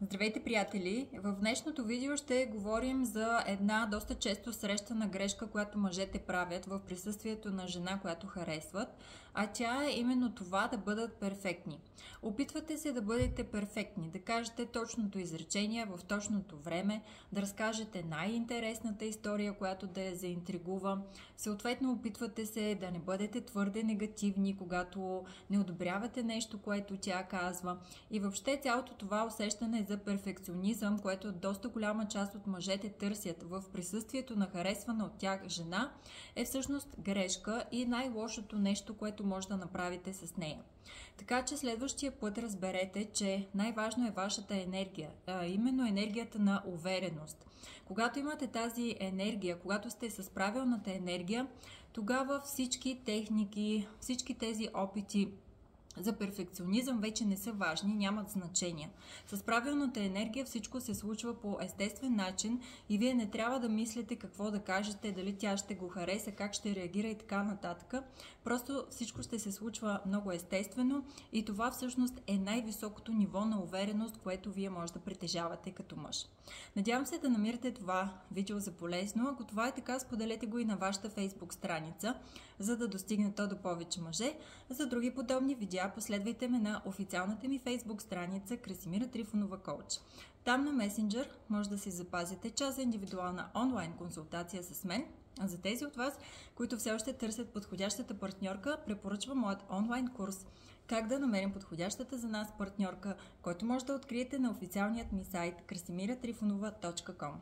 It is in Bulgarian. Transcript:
Здравейте, приятели! В днешното видео ще говорим за една доста често срещана грешка, която мъжете правят в присъствието на жена, която харесват, а тя е именно това да бъдат перфектни. Опитвате се да бъдете перфектни, да кажете точното изречение в точното време, да разкажете най-интересната история, която да я заинтригува. Съответно, опитвате се да не бъдете твърде негативни, когато не одобрявате нещо, което тя казва. И въобще цялото това усещане за перфекционизъм, което доста голяма част от мъжете търсят в присъствието на харесвана от тях жена, е всъщност грешка и най-лошото нещо, което може да направите с нея. Така че следващия път разберете, че най-важно е вашата енергия, именно енергията на увереност. Когато имате тази енергия, когато сте с правилната енергия, тогава всички техники, всички тези опити за перфекционизъм вече не са важни, нямат значение. С правилната енергия всичко се случва по естествен начин и вие не трябва да мислите какво да кажете, дали тя ще го хареса, как ще реагира и така нататък. Просто всичко ще се случва много естествено и това всъщност е най-високото ниво на увереност, което вие може да притежавате като мъж. Надявам се да намирате това видео за полезно. Ако това е така, споделете го и на вашата Facebook страница, за да достигне то до повече мъже. За други подобни видеа последвайте ме на официалната ми Facebook страница Красимира Трифонова Коуч. Там на месенджер може да си запазите час за индивидуална онлайн консултация с мен. А за тези от вас, които все още търсят подходящата партньорка, препоръчвам моят онлайн курс "Как да намерим подходящата за нас партньорка", който може да откриете на официалният ми сайт krasимiratrifonova.com.